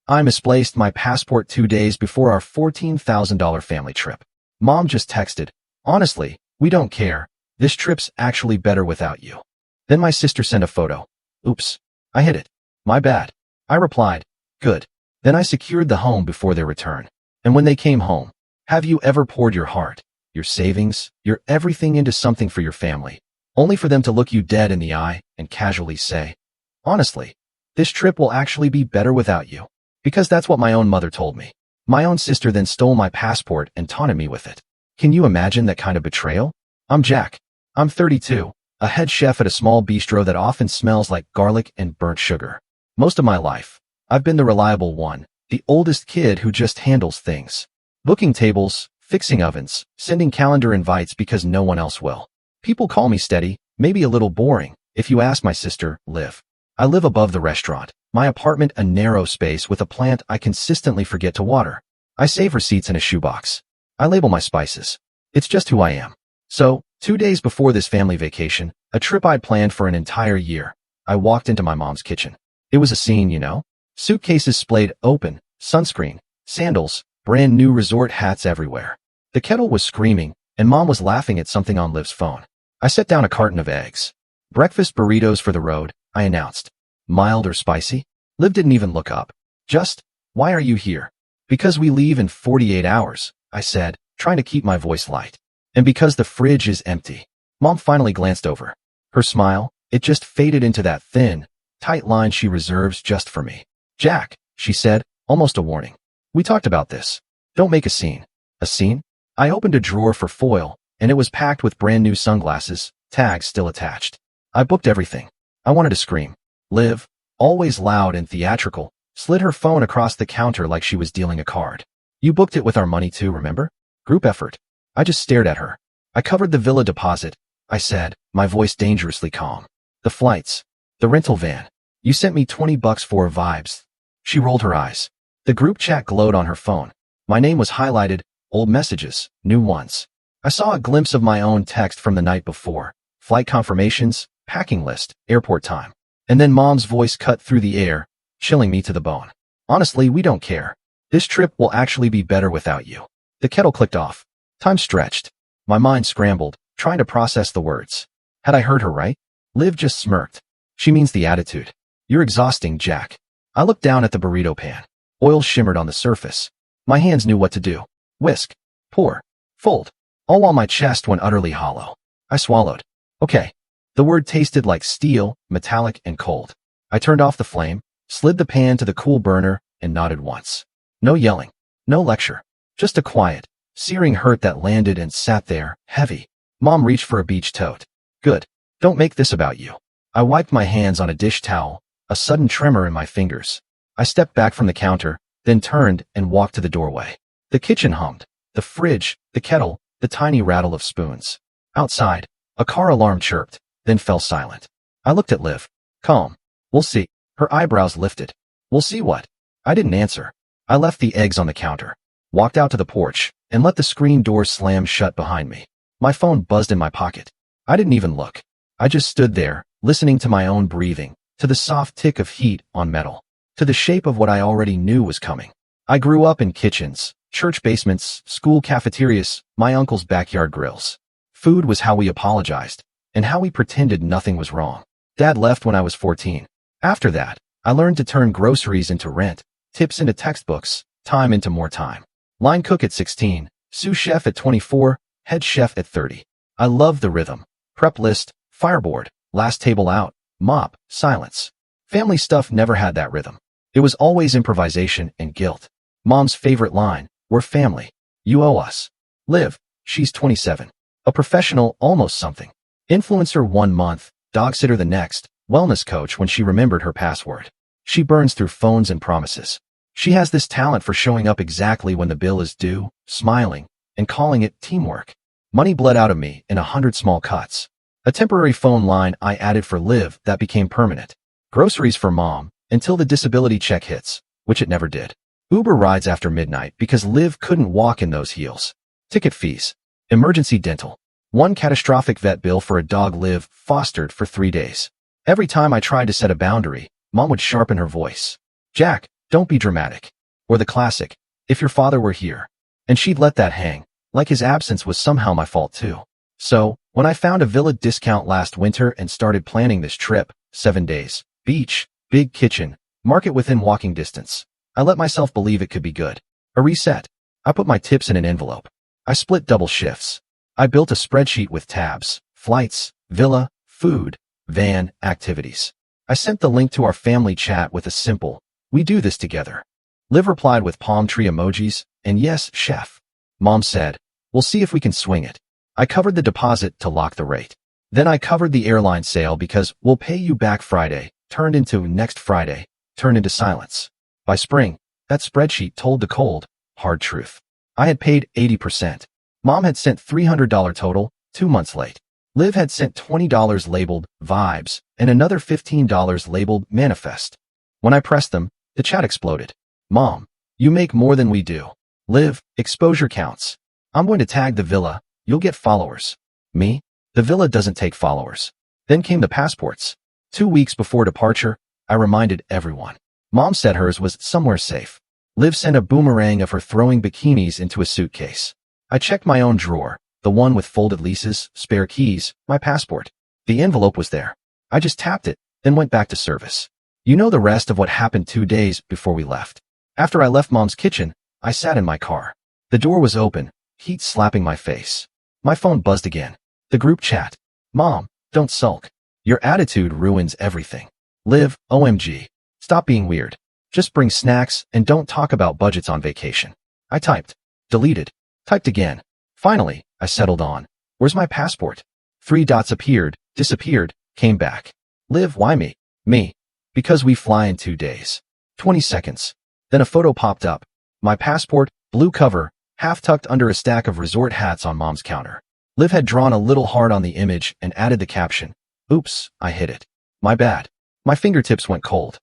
I misplaced my passport 2 days before our $14,000 family trip. Mom just texted, "Honestly, we don't care. This trip's actually better without you." Then my sister sent a photo. "Oops, I hid it. My bad." I replied, "Good." Then I secured the home before their return. And when they came home, have you ever poured your heart, your savings, your everything into something for your family, only for them to look you dead in the eye and casually say, "Honestly, this trip will actually be better without you"? Because that's what my own mother told me. My own sister then stole my passport and taunted me with it. Can you imagine that kind of betrayal? I'm Jack. I'm 32, a head chef at a small bistro that often smells like garlic and burnt sugar. Most of my life, I've been the reliable one, the oldest kid who just handles things. Booking tables, fixing ovens, sending calendar invites because no one else will. People call me steady, maybe a little boring, if you ask my sister, Liv. I live above the restaurant, my apartment a narrow space with a plant I consistently forget to water. I save receipts in a shoebox. I label my spices. It's just who I am. So, 2 days before this family vacation, a trip I'd planned for an entire year, I walked into my mom's kitchen. It was a scene, you know? Suitcases splayed open, sunscreen, sandals, brand new resort hats everywhere. The kettle was screaming, and Mom was laughing at something on Liv's phone. I set down a carton of eggs. "Breakfast burritos for the road," I announced. "Mild or spicy?" Liv didn't even look up. Just, "Why are you here?" "Because we leave in 48 hours, I said, trying to keep my voice light. "And because the fridge is empty." Mom finally glanced over. Her smile, it just faded into that thin, tight line she reserves just for me. "Jack," she said, almost a warning. "We talked about this. Don't make a scene." A scene? I opened a drawer for foil, and it was packed with brand new sunglasses, tags still attached. I booked everything. I wanted to scream. Liv, always loud and theatrical, slid her phone across the counter like she was dealing a card. "You booked it with our money too, remember? Group effort." I just stared at her. "I covered the villa deposit," I said, my voice dangerously calm. "The flights. The rental van. You sent me $20 for vibes." She rolled her eyes. The group chat glowed on her phone. My name was highlighted, old messages, new ones. I saw a glimpse of my own text from the night before. Flight confirmations, packing list, airport time. And then Mom's voice cut through the air, chilling me to the bone. "Honestly, we don't care. This trip will actually be better without you." The kettle clicked off. Time stretched. My mind scrambled, trying to process the words. Had I heard her right? Liv just smirked. "She means the attitude. You're exhausting, Jack." I looked down at the burrito pan. Oil shimmered on the surface. My hands knew what to do. Whisk, pour, fold, all while my chest went utterly hollow. I swallowed. Okay. The word tasted like steel, metallic and cold. I turned off the flame, slid the pan to the cool burner, and nodded once. No yelling. No lecture. Just a quiet, searing hurt that landed and sat there, heavy. Mom reached for a beach tote. "Good. Don't make this about you." I wiped my hands on a dish towel, a sudden tremor in my fingers. I stepped back from the counter, then turned and walked to the doorway. The kitchen hummed. The fridge, the kettle, the tiny rattle of spoons. Outside, a car alarm chirped, then fell silent. I looked at Liv. Calm. "We'll see." Her eyebrows lifted. "We'll see what?" I didn't answer. I left the eggs on the counter, walked out to the porch, and let the screen door slam shut behind me. My phone buzzed in my pocket. I didn't even look. I just stood there, listening to my own breathing, to the soft tick of heat on metal, to the shape of what I already knew was coming. I grew up in kitchens, church basements, school cafeterias, my uncle's backyard grills. Food was how we apologized, and how we pretended nothing was wrong. Dad left when I was 14. After that, I learned to turn groceries into rent, tips into textbooks, time into more time. Line cook at 16, sous chef at 24, head chef at 30. I loved the rhythm. Prep list, fireboard, last table out, mop, silence. Family stuff never had that rhythm. It was always improvisation and guilt. Mom's favorite line, "We're family. You owe us." Liv, she's 27. A professional, almost something. Influencer 1 month, dog sitter the next, wellness coach when she remembered her password. She burns through phones and promises. She has this talent for showing up exactly when the bill is due, smiling, and calling it teamwork. Money bled out of me in 100 small cuts. A temporary phone line I added for Liv that became permanent. Groceries for Mom, until the disability check hits, which it never did. Uber rides after midnight because Liv couldn't walk in those heels. Ticket fees. Emergency dental. One catastrophic vet bill for a dog Liv fostered for 3 days. Every time I tried to set a boundary, Mom would sharpen her voice. "Jack, Don't be dramatic. Or the classic, if your father were here. And she'd let that hang, like his absence was somehow my fault too. So, when I found a villa discount last winter and started planning this trip, 7 days, beach, big kitchen, market within walking distance, I let myself believe it could be good. A reset. I put my tips in an envelope. I split double shifts. I built a spreadsheet with tabs, flights, villa, food, van, activities. I sent the link to our family chat with a simple, "We do this together." Liv replied with palm tree emojis, and yes, chef. Mom said, "We'll see if we can swing it." I covered the deposit to lock the rate. Then I covered the airline sale because "we'll pay you back Friday" turned into "next Friday," turned into silence. By spring, that spreadsheet told the cold, hard truth. I had paid 80%. Mom had sent $300 total, 2 months late. Liv had sent $20 labeled vibes and another $15 labeled manifest. When I pressed them, the chat exploded. "Mom, you make more than we do." Liv, exposure counts. "I'm going to tag the villa. You'll get followers." Me? The villa doesn't take followers. Then came the passports. 2 weeks before departure, I reminded everyone. Mom said hers was somewhere safe. Liv sent a boomerang of her throwing bikinis into a suitcase. I checked my own drawer, the one with folded leases, spare keys, my passport. The envelope was there. I just tapped it, then went back to service. You know the rest of what happened 2 days before we left. After I left Mom's kitchen, I sat in my car. The door was open, heat slapping my face. My phone buzzed again. The group chat. "Mom, don't sulk. Your attitude ruins everything." Liv, OMG. Stop being weird. Just bring snacks and don't talk about budgets on vacation. I typed. Deleted. Typed again. Finally, I settled on. "Where's my passport?" 3 dots appeared, disappeared, came back. Liv, why me? Me. "Because we fly in 2 days. 20 seconds. Then a photo popped up. My passport, blue cover, half tucked under a stack of resort hats on Mom's counter. Liv had drawn a little heart on the image and added the caption. "Oops, I hit it. My bad." My fingertips went cold.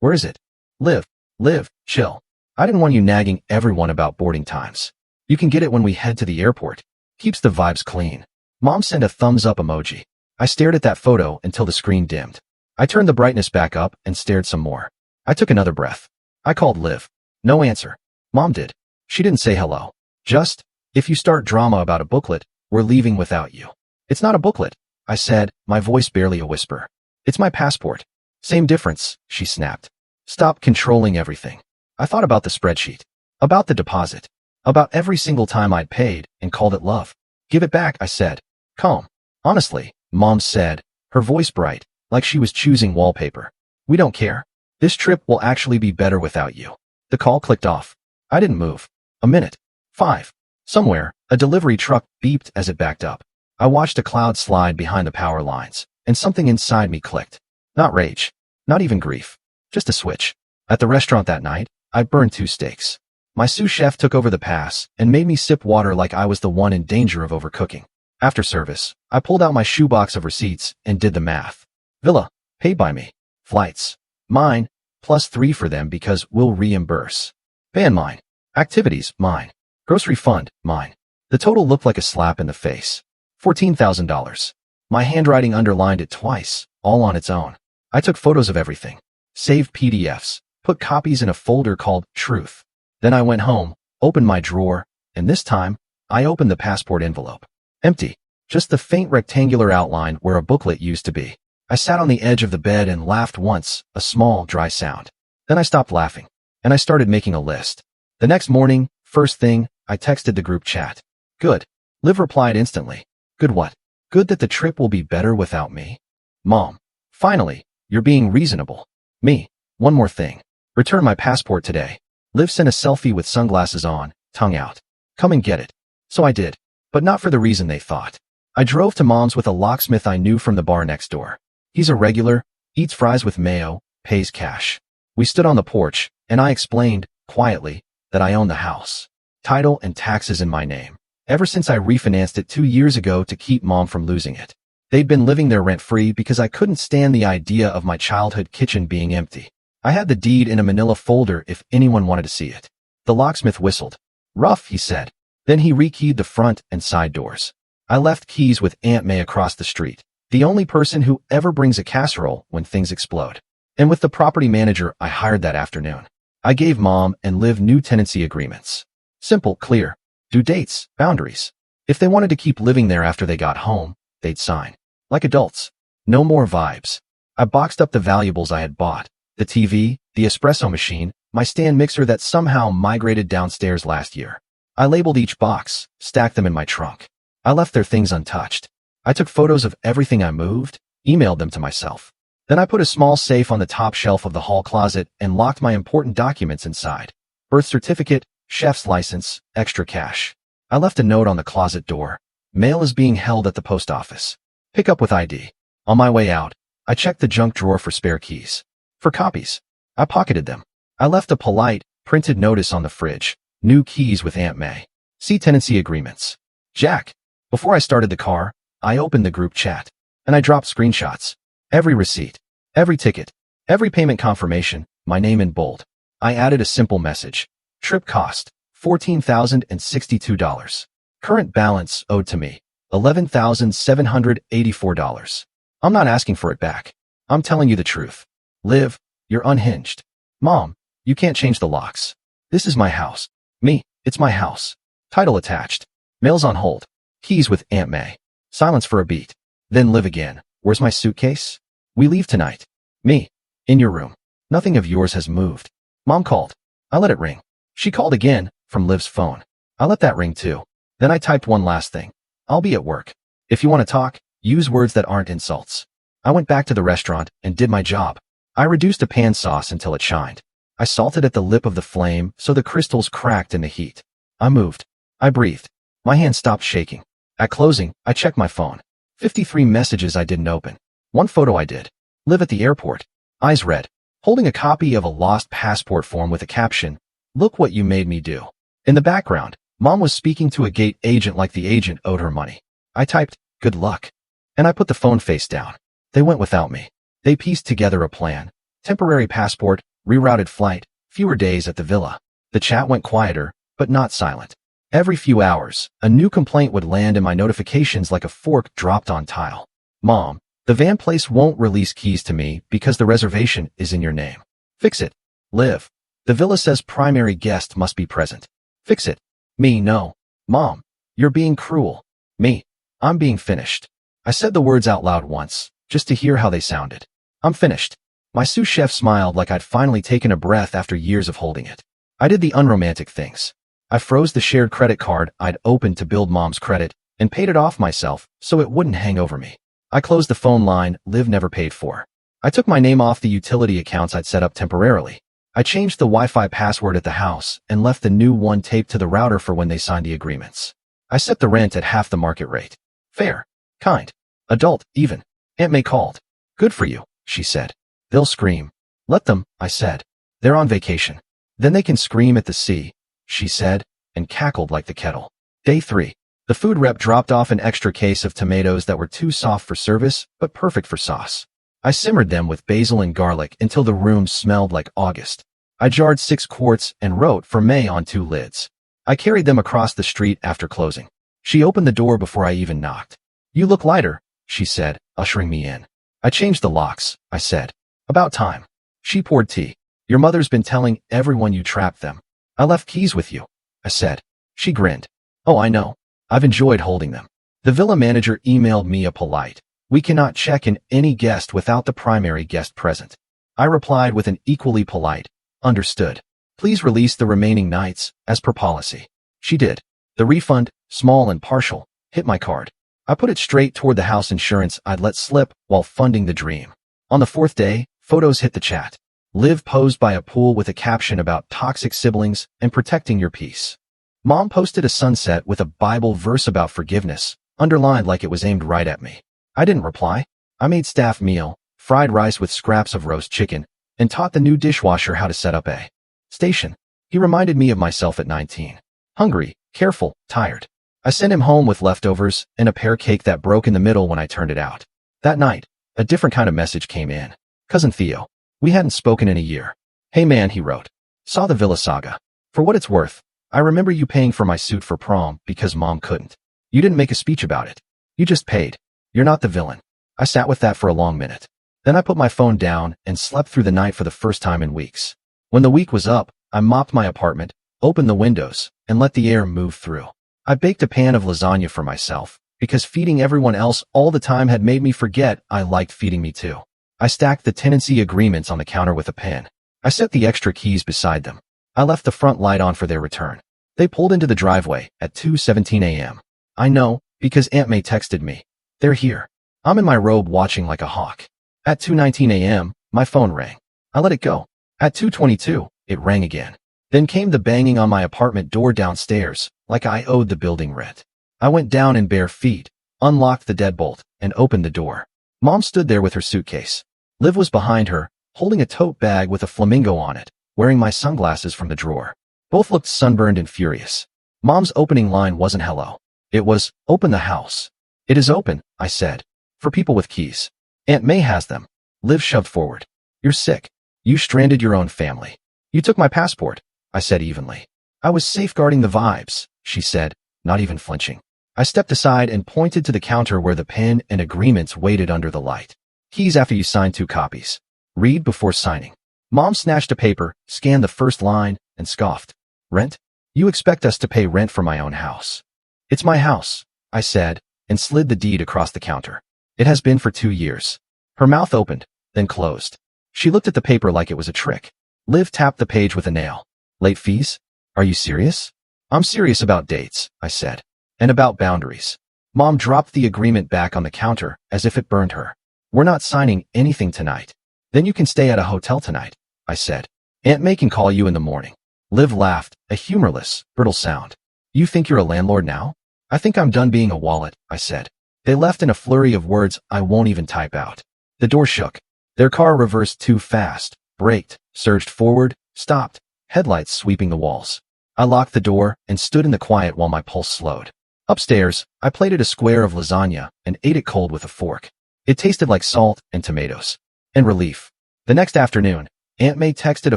"Where is it?" Liv, chill. I didn't want you nagging everyone about boarding times. You can get it when we head to the airport. Keeps the vibes clean. Mom sent a thumbs up emoji. I stared at that photo until the screen dimmed. I turned the brightness back up and stared some more. I took another breath. I called Liv. No answer. Mom did. She didn't say hello. Just, "If you start drama about a booklet, we're leaving without you." "It's not a booklet," I said, my voice barely a whisper. "It's my passport." "Same difference," she snapped. "Stop controlling everything." I thought about the spreadsheet, about the deposit, about every single time I'd paid and called it love. "Give it back," I said. "Calm." "Honestly," Mom said, her voice bright, like she was choosing wallpaper. "We don't care. This trip will actually be better without you." The call clicked off. I didn't move. A minute. 5. Somewhere, a delivery truck beeped as it backed up. I watched a cloud slide behind the power lines, and something inside me clicked. Not rage. Not even grief. Just a switch. At the restaurant that night, I burned 2 steaks. My sous chef took over the pass and made me sip water like I was the one in danger of overcooking. After service, I pulled out my shoebox of receipts and did the math. Villa, paid by me. Flights, mine, +3 for them because we'll reimburse. Van, mine. Activities, mine. Grocery fund, mine. The total looked like a slap in the face. $14,000. My handwriting underlined it twice, all on its own. I took photos of everything. Saved PDFs. Put copies in a folder called Truth. Then I went home, opened my drawer, and this time, I opened the passport envelope. Empty. Just the faint rectangular outline where a booklet used to be. I sat on the edge of the bed and laughed once, a small, dry sound. Then I stopped laughing, and I started making a list. The next morning, first thing, I texted the group chat. "Good." Liv replied instantly. "Good what?" "Good that the trip will be better without me." "Mom, finally, you're being reasonable." "Me, one more thing. Return my passport today." Liv sent a selfie with sunglasses on, tongue out. "Come and get it." So I did, but not for the reason they thought. I drove to Mom's with a locksmith I knew from the bar next door. He's a regular, eats fries with mayo, pays cash. We stood on the porch, and I explained, quietly, that I own the house. Title and taxes in my name. Ever since I refinanced it 2 years ago to keep Mom from losing it. They'd been living there rent-free because I couldn't stand the idea of my childhood kitchen being empty. I had the deed in a manila folder if anyone wanted to see it. The locksmith whistled. "Rough," he said. Then he rekeyed the front and side doors. I left keys with Aunt May across the street, the only person who ever brings a casserole when things explode. And with the property manager I hired that afternoon. I gave Mom and Liv new tenancy agreements. Simple, clear. Due dates, boundaries. If they wanted to keep living there after they got home, they'd sign. Like adults. No more vibes. I boxed up the valuables I had bought. The TV, the espresso machine, my stand mixer that somehow migrated downstairs last year. I labeled each box, stacked them in my trunk. I left their things untouched. I took photos of everything I moved, emailed them to myself. Then I put a small safe on the top shelf of the hall closet and locked my important documents inside. Birth certificate, chef's license, extra cash. I left a note on the closet door. Mail is being held at the post office. Pick up with ID. On my way out, I checked the junk drawer for spare keys. For copies. I pocketed them. I left a polite, printed notice on the fridge. New keys with Aunt May. See tenancy agreements. Jack. Before I started the car, I opened the group chat. And I dropped screenshots. Every receipt. Every ticket. Every payment confirmation. My name in bold. I added a simple message. Trip cost. $14,062. Current balance owed to me. $11,784. I'm not asking for it back. I'm telling you the truth. Liv, you're unhinged. Mom, you can't change the locks. This is my house. Me, it's my house. Title attached. Mail's on hold. Keys with Aunt May. Silence for a beat. Then Liv again. Where's my suitcase? We leave tonight. Me. In your room. Nothing of yours has moved. Mom called. I let it ring. She called again, from Liv's phone. I let that ring too. Then I typed one last thing. I'll be at work. If you want to talk, use words that aren't insults. I went back to the restaurant and did my job. I reduced a pan sauce until it shined. I salted at the lip of the flame so the crystals cracked in the heat. I moved. I breathed. My hand stopped shaking. At closing, I checked my phone. 53 messages I didn't open. One photo I did. Liv at the airport. Eyes red. Holding a copy of a lost passport form with a caption, "Look what you made me do." In the background, Mom was speaking to a gate agent like the agent owed her money. I typed, "Good luck." And I put the phone face down. They went without me. They pieced together a plan. Temporary passport, rerouted flight, fewer days at the villa. The chat went quieter, but not silent. Every few hours, a new complaint would land in my notifications like a fork dropped on tile. Mom, the van place won't release keys to me because the reservation is in your name. Fix it. Liv. The villa says primary guest must be present. Fix it. Me, no. Mom, you're being cruel. Me, I'm being finished. I said the words out loud once, just to hear how they sounded. I'm finished. My sous chef smiled like I'd finally taken a breath after years of holding it. I did the unromantic things. I froze the shared credit card I'd opened to build Mom's credit and paid it off myself so it wouldn't hang over me. I closed the phone line Liv never paid for. I took my name off the utility accounts I'd set up temporarily. I changed the Wi-Fi password at the house and left the new one taped to the router for when they signed the agreements. I set the rent at half the market rate. Fair. Kind. Adult, even. Aunt May called. Good for you, she said. They'll scream. Let them, I said. They're on vacation. Then they can scream at the sea, she said, and cackled like the kettle. Day 3. The food rep dropped off an extra case of tomatoes that were too soft for service, but perfect for sauce. I simmered them with basil and garlic until the room smelled like August. I jarred 6 quarts and wrote for May on 2 lids. I carried them across the street after closing. She opened the door before I even knocked. You look lighter, she said, ushering me in. I changed the locks, I said. About time. She poured tea. Your mother's been telling everyone you trapped them. I left keys with you, I said. She grinned. Oh, I know. I've enjoyed holding them. The villa manager emailed me a polite, "We cannot check in any guest without the primary guest present." I replied with an equally polite, "Understood. Please release the remaining nights, as per policy." She did. The refund, small and partial, hit my card. I put it straight toward the house insurance I'd let slip while funding the dream. On the 4th day, photos hit the chat. Liv posed by a pool with a caption about toxic siblings and protecting your peace. Mom posted a sunset with a Bible verse about forgiveness, underlined like it was aimed right at me. I didn't reply. I made staff meal, fried rice with scraps of roast chicken, and taught the new dishwasher how to set up a station. He reminded me of myself at 19. Hungry, careful, tired. I sent him home with leftovers and a pear cake that broke in the middle when I turned it out. That night, a different kind of message came in. Cousin Theo. We hadn't spoken in a year. Hey man, he wrote. Saw the Villa Saga. For what it's worth, I remember you paying for my suit for prom because Mom couldn't. You didn't make a speech about it. You just paid. You're not the villain. I sat with that for a long minute. Then I put my phone down and slept through the night for the first time in weeks. When the week was up, I mopped my apartment, opened the windows, and let the air move through. I baked a pan of lasagna for myself, because feeding everyone else all the time had made me forget I liked feeding me too. I stacked the tenancy agreements on the counter with a pen. I set the extra keys beside them. I left the front light on for their return. They pulled into the driveway at 2:17 a.m. I know, because Aunt May texted me. They're here. I'm in my robe watching like a hawk. At 2:19 a.m., my phone rang. I let it go. At 2:22, it rang again. Then came the banging on my apartment door downstairs, like I owed the building rent. I went down in bare feet, unlocked the deadbolt, and opened the door. Mom stood there with her suitcase. Liv was behind her, holding a tote bag with a flamingo on it, wearing my sunglasses from the drawer. Both looked sunburned and furious. Mom's opening line wasn't hello. It was, open the house. It is open, I said. For people with keys. Aunt May has them. Liv shoved forward. You're sick. You stranded your own family. You took my passport, I said evenly. I was safeguarding the vibes, she said, not even flinching. I stepped aside and pointed to the counter where the pen and agreements waited under the light. Keys after you sign 2 copies. Read before signing. Mom snatched a paper, scanned the first line, and scoffed. Rent? You expect us to pay rent for my own house. It's my house, I said, and slid the deed across the counter. It has been for 2 years. Her mouth opened, then closed. She looked at the paper like it was a trick. Liv tapped the page with a nail. Late fees? Are you serious? I'm serious about dates, I said. And about boundaries. Mom dropped the agreement back on the counter as if it burned her. We're not signing anything tonight. Then you can stay at a hotel tonight, I said. Aunt May can call you in the morning. Liv laughed, a humorless, brittle sound. You think you're a landlord now? I think I'm done being a wallet, I said. They left in a flurry of words I won't even type out. The door shook. Their car reversed too fast, braked, surged forward, stopped, headlights sweeping the walls. I locked the door and stood in the quiet while my pulse slowed. Upstairs, I plated a square of lasagna and ate it cold with a fork. It tasted like salt and tomatoes. And relief. The next afternoon, Aunt May texted a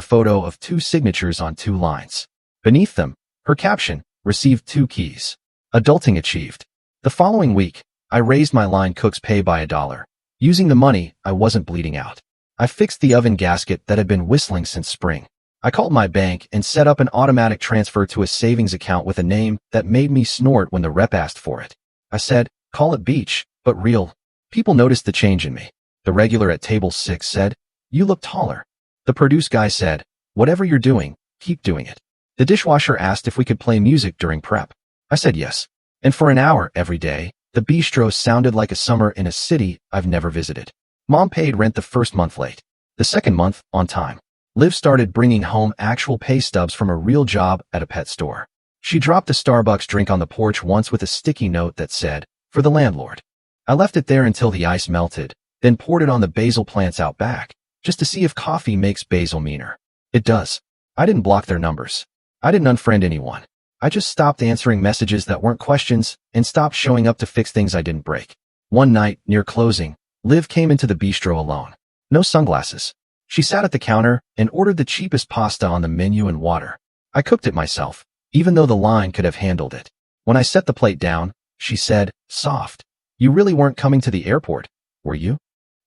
photo of 2 signatures on 2 lines. Beneath them, her caption, received 2 keys. Adulting achieved. The following week, I raised my line cook's pay by $1. Using the money, I wasn't bleeding out. I fixed the oven gasket that had been whistling since spring. I called my bank and set up an automatic transfer to a savings account with a name that made me snort when the rep asked for it. I said, call it beach, but real. People noticed the change in me. The regular at table 6 said, you look taller. The produce guy said, whatever you're doing, keep doing it. The dishwasher asked if we could play music during prep. I said yes. And for an hour every day, the bistro sounded like a summer in a city I've never visited. Mom paid rent the first month late. The second month, on time. Liv started bringing home actual pay stubs from a real job at a pet store. She dropped a Starbucks drink on the porch once with a sticky note that said, for the landlord. I left it there until the ice melted, then poured it on the basil plants out back, just to see if coffee makes basil meaner. It does. I didn't block their numbers. I didn't unfriend anyone. I just stopped answering messages that weren't questions and stopped showing up to fix things I didn't break. One night, near closing, Liv came into the bistro alone. No sunglasses. She sat at the counter and ordered the cheapest pasta on the menu and water. I cooked it myself, even though the line could have handled it. When I set the plate down, she said, soft. You really weren't coming to the airport, were you?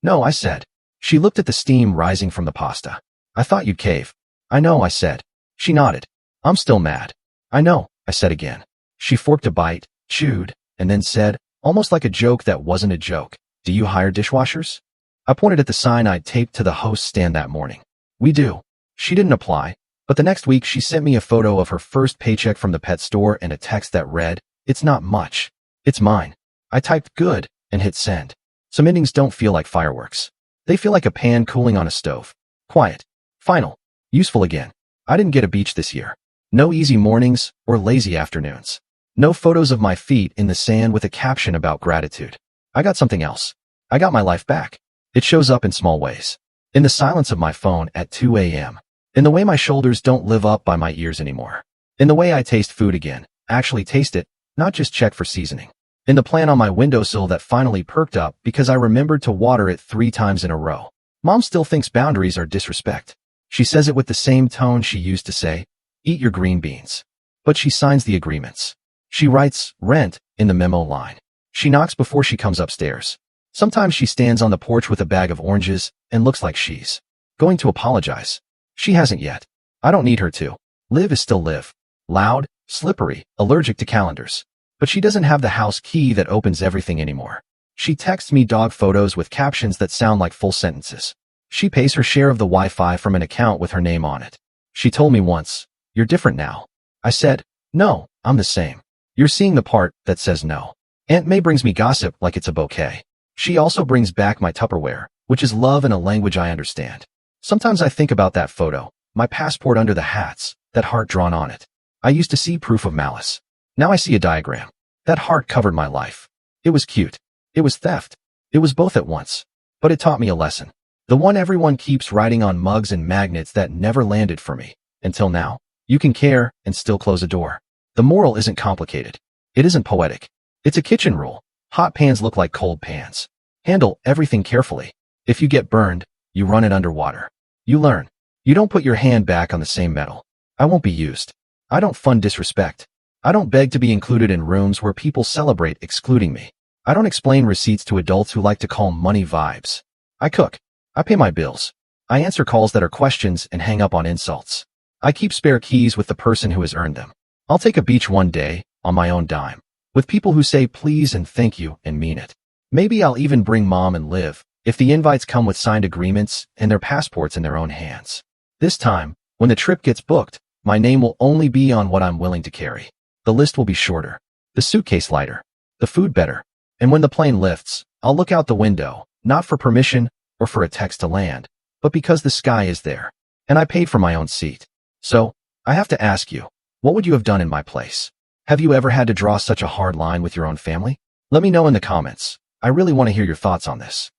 No, I said. She looked at the steam rising from the pasta. I thought you'd cave. I know, I said. She nodded. I'm still mad. I know, I said again. She forked a bite, chewed, and then said, almost like a joke that wasn't a joke, do you hire dishwashers? I pointed at the sign I'd taped to the host stand that morning. We do. She didn't apply, but the next week she sent me a photo of her first paycheck from the pet store and a text that read, it's not much. It's mine. I typed good and hit send. Some endings don't feel like fireworks. They feel like a pan cooling on a stove. Quiet. Final. Useful again. I didn't get a beach this year. No easy mornings or lazy afternoons. No photos of my feet in the sand with a caption about gratitude. I got something else. I got my life back. It shows up in small ways. In the silence of my phone at 2 a.m. In the way my shoulders don't live up by my ears anymore. In the way I taste food again, actually taste it, not just check for seasoning. In the plant on my windowsill that finally perked up because I remembered to water it 3 times in a row. Mom still thinks boundaries are disrespect. She says it with the same tone she used to say, eat your green beans. But she signs the agreements. She writes, rent, in the memo line. She knocks before she comes upstairs. Sometimes she stands on the porch with a bag of oranges and looks like she's going to apologize. She hasn't yet. I don't need her to. Liv is still Liv. Loud, slippery, allergic to calendars. But she doesn't have the house key that opens everything anymore. She texts me dog photos with captions that sound like full sentences. She pays her share of the Wi-Fi from an account with her name on it. She told me once, "You're different now." I said, "No, I'm the same." You're seeing the part that says no. Aunt May brings me gossip like it's a bouquet. She also brings back my Tupperware, which is love in a language I understand. Sometimes I think about that photo, my passport under the hats, that heart drawn on it. I used to see proof of malice. Now I see a diagram. That heart covered my life. It was cute. It was theft. It was both at once. But it taught me a lesson. The one everyone keeps writing on mugs and magnets that never landed for me. Until now. You can care and still close a door. The moral isn't complicated. It isn't poetic. It's a kitchen rule. Hot pans look like cold pans. Handle everything carefully. If you get burned, you run it underwater. You learn. You don't put your hand back on the same metal. I won't be used. I don't fund disrespect. I don't beg to be included in rooms where people celebrate excluding me. I don't explain receipts to adults who like to call money vibes. I cook. I pay my bills. I answer calls that are questions and hang up on insults. I keep spare keys with the person who has earned them. I'll take a beach one day, on my own dime, with people who say please and thank you and mean it. Maybe I'll even bring Mom and Liv, if the invites come with signed agreements and their passports in their own hands. This time, when the trip gets booked, my name will only be on what I'm willing to carry. The list will be shorter, the suitcase lighter, the food better. And when the plane lifts, I'll look out the window, not for permission or for a text to land, but because the sky is there, and I paid for my own seat. So, I have to ask you, what would you have done in my place? Have you ever had to draw such a hard line with your own family? Let me know in the comments. I really want to hear your thoughts on this.